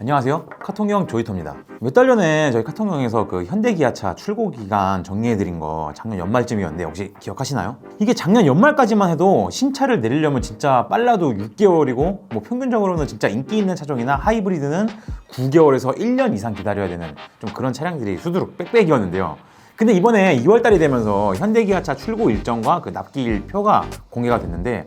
안녕하세요, 카통형 조이터입니다. 몇 달 전에 저희 카통형에서 그 현대기아차 출고 기간 정리해드린 거 작년 연말쯤이었는데 혹시 기억하시나요? 이게 작년 연말까지만 해도 신차를 내리려면 진짜 빨라도 6개월이고 뭐 평균적으로는 진짜 인기 있는 차종이나 하이브리드는 9개월에서 1년 이상 기다려야 되는 좀 그런 차량들이 수두룩 빽빽이었는데요. 근데 이번에 2월달이 되면서 현대기아차 출고 일정과 그 납기일표가 공개가 됐는데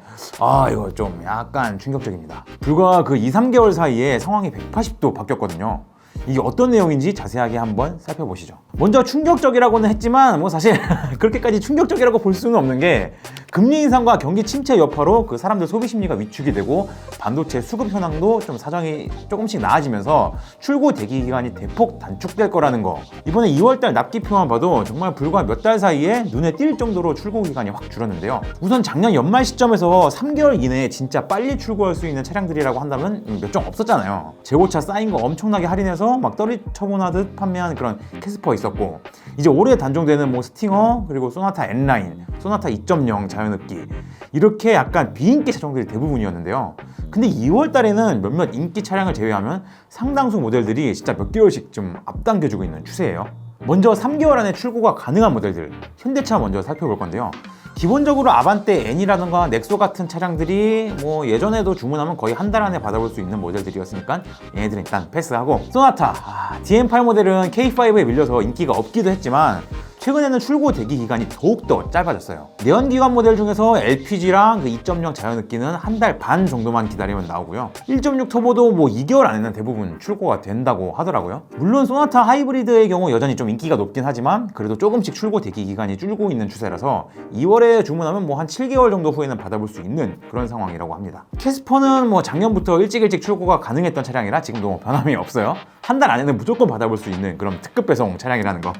이거 좀 약간 충격적입니다. 불과 그 2-3개월 사이에 상황이 180도 바뀌었거든요. 이게 어떤 내용인지 자세하게 한번 살펴보시죠. 먼저 충격적이라고는 했지만 뭐 사실 그렇게까지 충격적이라고 볼 수는 없는 게 금리 인상과 경기 침체 여파로 그 사람들 소비 심리가 위축이 되고 반도체 수급 현황도 좀 사정이 조금씩 나아지면서 출고 대기 기간이 대폭 단축될 거라는 거. 이번에 2월달 납기표만 봐도 정말 불과 몇 달 사이에 눈에 띌 정도로 출고 기간이 확 줄었는데요. 우선 작년 연말 시점에서 3개월 이내에 진짜 빨리 출고할 수 있는 차량들이라고 한다면 몇 종 없었잖아요. 재고차 쌓인 거 엄청나게 할인해서 막 떨이 처분하듯 판매한 그런 캐스퍼 있었고, 이제 올해 단종되는 뭐 스팅어, 그리고 소나타 N라인, 소나타 2.0 자연흡기, 이렇게 약간 비인기 차종들이 대부분이었는데요. 근데 2월 달에는 몇몇 인기 차량을 제외하면 상당수 모델들이 진짜 몇 개월씩 좀 앞당겨주고 있는 추세예요. 먼저 3개월 안에 출고가 가능한 모델들, 현대차 먼저 살펴볼 건데요. 기본적으로 아반떼 N이라든가 넥소 같은 차량들이 뭐 예전에도 주문하면 거의 한 달 안에 받아볼 수 있는 모델들이었으니까 얘네들은 일단 패스하고, 소나타 DM8 모델은 K5에 밀려서 인기가 없기도 했지만 최근에는 출고 대기 기간이 더욱더 짧아졌어요. 내연기관 모델 중에서 LPG랑 그 2.0 자연흡기는 한 달 반 정도만 기다리면 나오고요. 1.6 터보도 뭐 2개월 안에는 대부분 출고가 된다고 하더라고요. 물론 소나타 하이브리드의 경우 여전히 좀 인기가 높긴 하지만 그래도 조금씩 출고 대기 기간이 줄고 있는 추세라서 2월에 주문하면 뭐 한 7개월 정도 후에는 받아볼 수 있는 그런 상황이라고 합니다. 캐스퍼는 뭐 작년부터 일찍 출고가 가능했던 차량이라 지금도 뭐 변함이 없어요. 한 달 안에는 무조건 받아볼 수 있는 그런 특급 배송 차량이라는 거.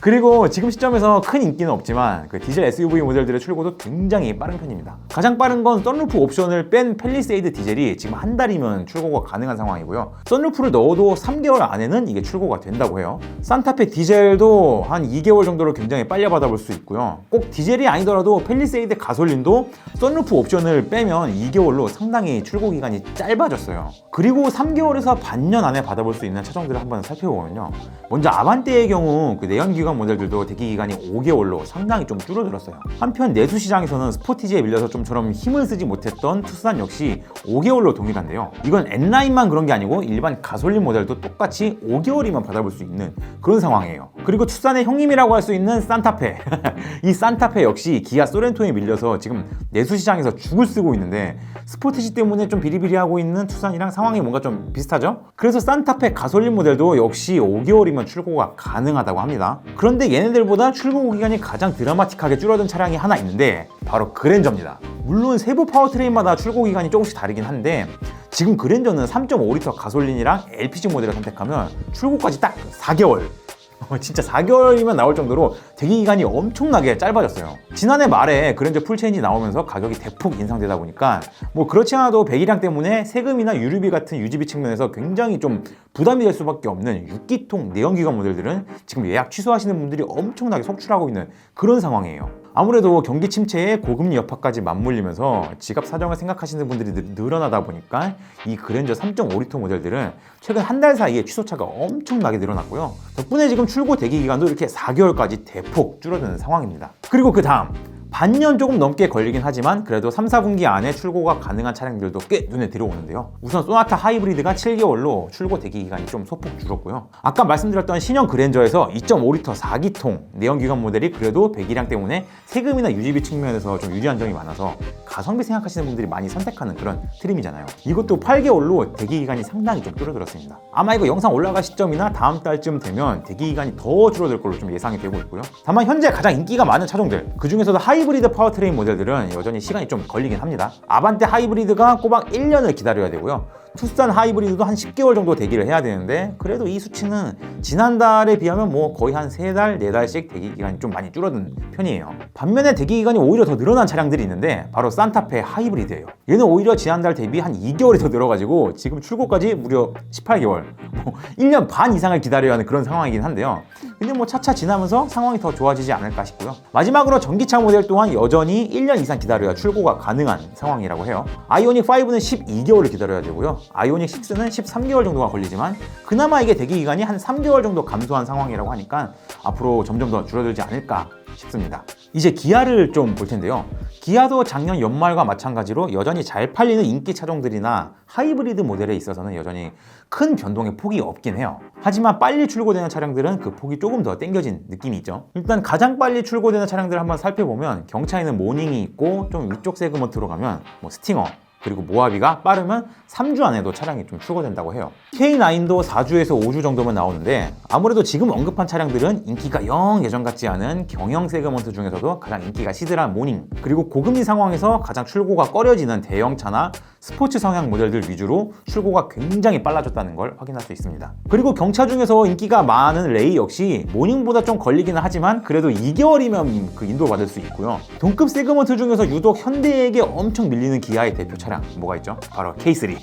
그리고 지금 시점에서 큰 인기는 없지만 그 디젤 SUV 모델들의 출고도 굉장히 빠른 편입니다. 가장 빠른 건 썬루프 옵션을 뺀 팰리세이드 디젤이 지금 한 달이면 출고가 가능한 상황이고요. 썬루프를 넣어도 3개월 안에는 이게 출고가 된다고 해요. 산타페 디젤도 한 2개월 정도로 굉장히 빨리 받아볼 수 있고요. 꼭 디젤이 아니더라도 팰리세이드 가솔린도 썬루프 옵션을 빼면 2개월로 상당히 출고 기간이 짧아졌어요. 그리고 3개월에서 반년 안에 받아볼 수 있는 차종들을 한번 살펴보면요. 먼저 아반떼의 경우 그 내연기관 모델들도 대기 기간이 5개월로 상당히 좀 줄어들었어요. 한편 내수 시장에서는 스포티지에 밀려서 좀처럼 힘을 쓰지 못했던 투싼 역시 5개월로 동일한데요. 이건 N라인만 그런 게 아니고 일반 가솔린 모델도 똑같이 5개월이면 받아볼 수 있는 그런 상황이에요. 그리고 투싼의 형님이라고 할 수 있는 산타페 이 산타페 역시 기아 소렌토에 밀려서 지금 내수 시장에서 죽을 쓰고 있는데 스포티지 때문에 좀 비리비리하고 있는 투싼이랑 상황이 뭔가 좀 비슷하죠? 그래서 산타페 가솔린 모델도 역시 5개월이면 출고가 가능하다고 합니다. 그런데 얘네들보다 출고 기간이 가장 드라마틱하게 줄어든 차량이 하나 있는데 바로 그랜저입니다. 물론 세부 파워트레인마다 출고 기간이 조금씩 다르긴 한데 지금 그랜저는 3.5L 가솔린이랑 LPG 모델을 선택하면 출고까지 딱 4개월, 진짜 4개월이면 나올 정도로 대기 기간이 엄청나게 짧아졌어요. 지난해 말에 그랜저 풀체인지 나오면서 가격이 대폭 인상되다 보니까 뭐 그렇지 않아도 배기량 때문에 세금이나 유류비 같은 유지비 측면에서 굉장히 좀 부담이 될 수밖에 없는 6기통 내연기관 모델들은 지금 예약 취소하시는 분들이 엄청나게 속출하고 있는 그런 상황이에요. 아무래도 경기 침체에 고금리 여파까지 맞물리면서 지갑 사정을 생각하시는 분들이 늘어나다 보니까 이 그랜저 3.5L 모델들은 최근 한 달 사이에 취소차가 엄청나게 늘어났고요. 덕분에 지금 출고 대기 기간도 이렇게 4개월까지 대폭 줄어드는 상황입니다. 그리고 그 다음 반년 조금 넘게 걸리긴 하지만 그래도 3-4분기 안에 출고가 가능한 차량들도 꽤 눈에 들어오는데요. 우선 소나타 하이브리드가 7개월로 출고 대기 기간이 좀 소폭 줄었고요. 아까 말씀드렸던 신형 그랜저에서 2.5L 4기통 내연기관 모델이 그래도 배기량 때문에 세금이나 유지비 측면에서 좀 유리한 점이 많아서 가성비 생각하시는 분들이 많이 선택하는 그런 트림이잖아요. 이것도 8개월로 대기 기간이 상당히 좀 줄어들었습니다. 아마 이거 영상 올라갈 시점이나 다음 달쯤 되면 대기 기간이 더 줄어들 걸로 좀 예상이 되고 있고요. 다만 현재 가장 인기가 많은 차종들, 그 중에서도 하이브리드 파워트레인 모델들은 여전히 시간이 좀 걸리긴 합니다. 아반떼 하이브리드가 꼬박 1년을 기다려야 되고요. 투싼 하이브리드도 한 10개월 정도 대기를 해야 되는데 그래도 이 수치는 지난달에 비하면 뭐 거의 한 3달, 4달씩 대기 기간이 좀 많이 줄어든 편이에요. 반면에 대기 기간이 오히려 더 늘어난 차량들이 있는데 바로 산타페 하이브리드예요. 얘는 오히려 지난달 대비 한 2개월이 더 늘어가지고 지금 출고까지 무려 18개월, 뭐 1년 반 이상을 기다려야 하는 그런 상황이긴 한데요. 근데 뭐 차차 지나면서 상황이 더 좋아지지 않을까 싶고요. 마지막으로 전기차 모델 또한 여전히 1년 이상 기다려야 출고가 가능한 상황이라고 해요. 아이오닉 5는 12개월을 기다려야 되고요. 아이오닉 6는 13개월 정도가 걸리지만 그나마 이게 대기 기간이 한 3개월 정도 감소한 상황이라고 하니까 앞으로 점점 더 줄어들지 않을까 싶습니다. 이제 기아를 좀 볼 텐데요. 기아도 작년 연말과 마찬가지로 여전히 잘 팔리는 인기 차종들이나 하이브리드 모델에 있어서는 여전히 큰 변동의 폭이 없긴 해요. 하지만 빨리 출고되는 차량들은 그 폭이 조금 더 당겨진 느낌이 있죠. 일단 가장 빨리 출고되는 차량들을 한번 살펴보면 경차에는 모닝이 있고, 좀 위쪽 세그먼트로 가면 뭐 스팅어, 그리고 모하비가 빠르면 3주 안에도 차량이 좀 출고된다고 해요. K9도 4주에서 5주 정도면 나오는데, 아무래도 지금 언급한 차량들은 인기가 영 예전 같지 않은 경영 세그먼트 중에서도 가장 인기가 시들한 모닝, 그리고 고금리 상황에서 가장 출고가 꺼려지는 대형차나 스포츠 성향 모델들 위주로 출고가 굉장히 빨라졌다는 걸 확인할 수 있습니다. 그리고 경차 중에서 인기가 많은 레이 역시 모닝보다 좀 걸리기는 하지만 그래도 2개월이면 그 인도받을 수 있고요. 동급 세그먼트 중에서 유독 현대에게 엄청 밀리는 기아의 대표 차량 뭐가 있죠? 바로 K3.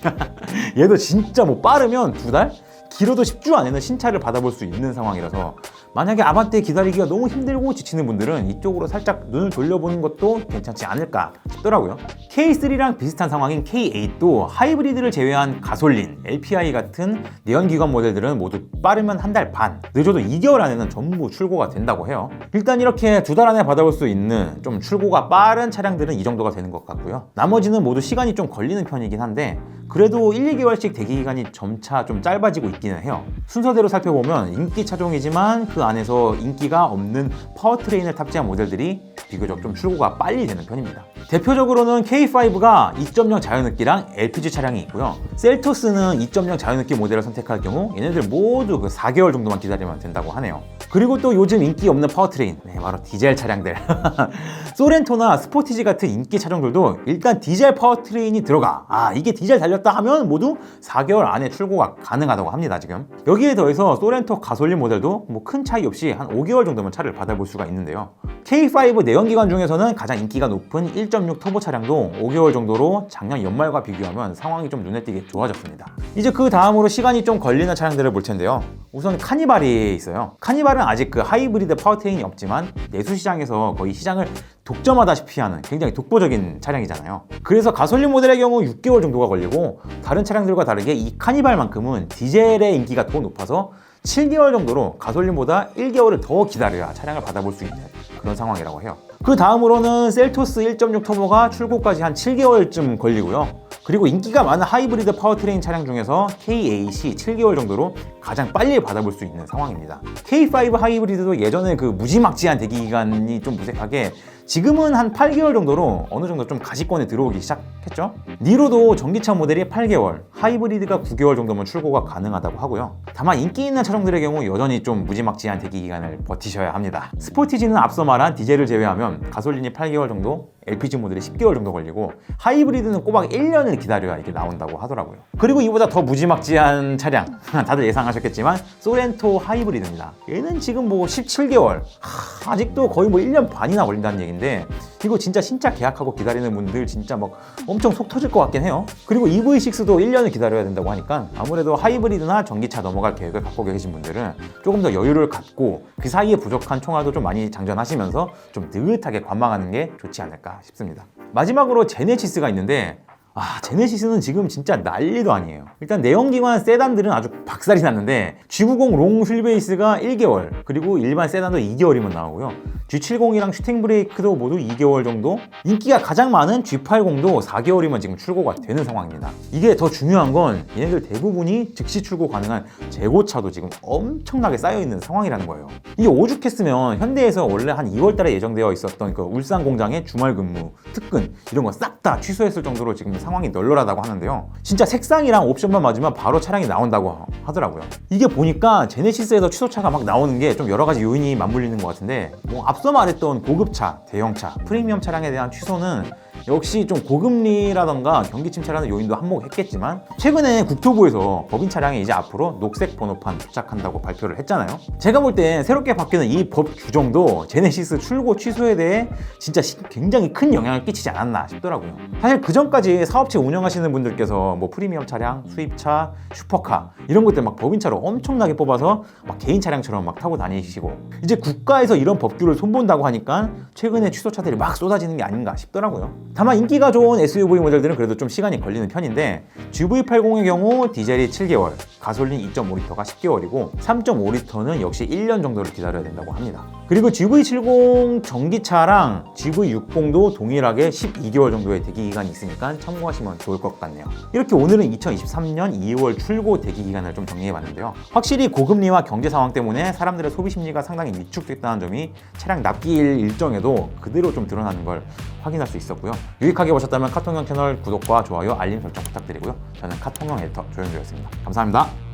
얘도 진짜 뭐 빠르면 2달? 길어도 10주 안에는 신차를 받아볼 수 있는 상황이라서 만약에 아반떼 기다리기가 너무 힘들고 지치는 분들은 이쪽으로 살짝 눈을 돌려보는 것도 괜찮지 않을까 싶더라고요. K3랑 비슷한 상황인 K8도 하이브리드를 제외한 가솔린, LPI 같은 내연기관 모델들은 모두 빠르면 한 달 반, 늦어도 2개월 안에는 전부 출고가 된다고 해요. 일단 이렇게 2달 안에 받아볼 수 있는 좀 출고가 빠른 차량들은 이 정도가 되는 것 같고요. 나머지는 모두 시간이 좀 걸리는 편이긴 한데 그래도 1, 2개월씩 대기기간이 점차 좀 짧아지고 있기는 해요. 순서대로 살펴보면 인기 차종이지만 그 안에서 인기가 없는 파워트레인을 탑재한 모델들이 비교적 좀 출고가 빨리 되는 편입니다. 대표적으로는 K5가 2.0 자연흡기랑 LPG 차량이 있고요. 셀토스는 2.0 자연흡기 모델을 선택할 경우 얘네들 모두 그 4개월 정도만 기다리면 된다고 하네요. 그리고 또 요즘 인기 없는 파워트레인, 바로 디젤 차량들. 소렌토나 스포티지 같은 인기 차종들도 일단 디젤 파워트레인이 들어가. 이게 디젤 달렸다 하면 모두 4개월 안에 출고가 가능하다고 합니다, 지금. 여기에 더해서 소렌토 가솔린 모델도 뭐 큰 차이 없이 한 5개월 정도면 차를 받아볼 수가 있는데요. K5 내연기관 중에서는 가장 인기가 높은 1.6 터보 차량도 5개월 정도로 작년 연말과 비교하면 상황이 좀 눈에 띄게 좋아졌습니다. 이제 그 다음으로 시간이 좀 걸리는 차량들을 볼 텐데요. 우선 카니발이 있어요. 카니발은 아직 그 하이브리드 파워트레인이 없지만 내수시장에서 거의 시장을 독점하다시피 하는 굉장히 독보적인 차량이잖아요. 그래서 가솔린 모델의 경우 6개월 정도가 걸리고 다른 차량들과 다르게 이 카니발만큼은 디젤의 인기가 더 높아서 7개월 정도로 가솔린보다 1개월을 더 기다려야 차량을 받아볼 수 있는 그런 상황이라고 해요. 그 다음으로는 셀토스 1.6 터보가 출고까지 한 7개월쯤 걸리고요. 그리고 인기가 많은 하이브리드 파워트레인 차량 중에서 K8이 7개월 정도로 가장 빨리 받아볼 수 있는 상황입니다. K5 하이브리드도 예전에 그 무지막지한 대기기간이 좀 무색하게 지금은 한 8개월 정도로 어느 정도 좀 가시권에 들어오기 시작했죠. 니로도 전기차 모델이 8개월, 하이브리드가 9개월 정도면 출고가 가능하다고 하고요. 다만 인기 있는 차종들의 경우 여전히 좀 무지막지한 대기기간을 버티셔야 합니다. 스포티지는 앞서 말한 디젤을 제외하면 가솔린이 8개월 정도, LPG 모델이 10개월 정도 걸리고 하이브리드는 꼬박 1년을 기다려야 이게 나온다고 하더라고요. 그리고 이보다 더 무지막지한 차량 다들 예상하셨겠지만 소렌토 하이브리드입니다. 얘는 지금 뭐 17개월, 아직도 거의 뭐 1년 반이나 걸린다는 얘기인데 이거 진짜 신차 계약하고 기다리는 분들 진짜 막 엄청 속 터질 것 같긴 해요. 그리고 EV6도 1년을 기다려야 된다고 하니까 아무래도 하이브리드나 전기차 넘어갈 계획을 갖고 계신 분들은 조금 더 여유를 갖고 그 사이에 부족한 총알도 좀 많이 장전하시면서 좀 느긋하게 관망하는 게 좋지 않을까 싶습니다. 마지막으로 제네시스가 있는데 제네시스는 지금 진짜 난리도 아니에요. 일단 내연기관 세단들은 아주 박살이 났는데 G90 롱 휠베이스가 1개월, 그리고 일반 세단도 2개월이면 나오고요. G70이랑 슈팅 브레이크도 모두 2개월 정도, 인기가 가장 많은 G80도 4개월이면 지금 출고가 되는 상황입니다. 이게 더 중요한 건 얘네들 대부분이 즉시 출고 가능한 재고차도 지금 엄청나게 쌓여있는 상황이라는 거예요. 이게 오죽했으면 현대에서 원래 한 2월달에 예정되어 있었던 그 울산 공장의 주말 근무, 특근 이런 거 싹 다 취소했을 정도로 지금 상황이 널널하다고 하는데요. 진짜 색상이랑 옵션만 맞으면 바로 차량이 나온다고 하더라고요. 이게 보니까 제네시스에서 취소차가 막 나오는 게 좀 여러 가지 요인이 맞물리는 것 같은데, 뭐 앞서 말했던 고급차, 대형차, 프리미엄 차량에 대한 취소는 역시 좀 고금리라던가 경기 침체라는 요인도 한몫했겠지만 최근에 국토부에서 법인 차량이 이제 앞으로 녹색 번호판 부착한다고 발표를 했잖아요. 제가 볼 때 새롭게 바뀌는 이 법 규정도 제네시스 출고 취소에 대해 진짜 굉장히 큰 영향을 끼치지 않았나 싶더라고요. 사실 그 전까지 사업체 운영하시는 분들께서 뭐 프리미엄 차량, 수입차, 슈퍼카 이런 것들 막 법인차로 엄청나게 뽑아서 막 개인 차량처럼 막 타고 다니시고 이제 국가에서 이런 법규를 손본다고 하니까 최근에 취소차들이 막 쏟아지는 게 아닌가 싶더라고요. 다만 인기가 좋은 SUV 모델들은 그래도 좀 시간이 걸리는 편인데 GV80의 경우 디젤이 7개월, 가솔린 2.5리터가 10개월이고 3.5리터는 역시 1년 정도를 기다려야 된다고 합니다. 그리고 GV70 전기차랑 GV60도 동일하게 12개월 정도의 대기기간이 있으니까 참고하시면 좋을 것 같네요. 이렇게 오늘은 2023년 2월 출고 대기기간을 좀 정리해봤는데요. 확실히 고금리와 경제 상황 때문에 사람들의 소비 심리가 상당히 위축됐다는 점이 차량 납기일 일정에도 그대로 좀 드러나는 걸 확인할 수 있었고요. 유익하게 보셨다면 카통형 채널 구독과 좋아요, 알림 설정 부탁드리고요. 저는 카통형 에디터 조현주였습니다. 감사합니다.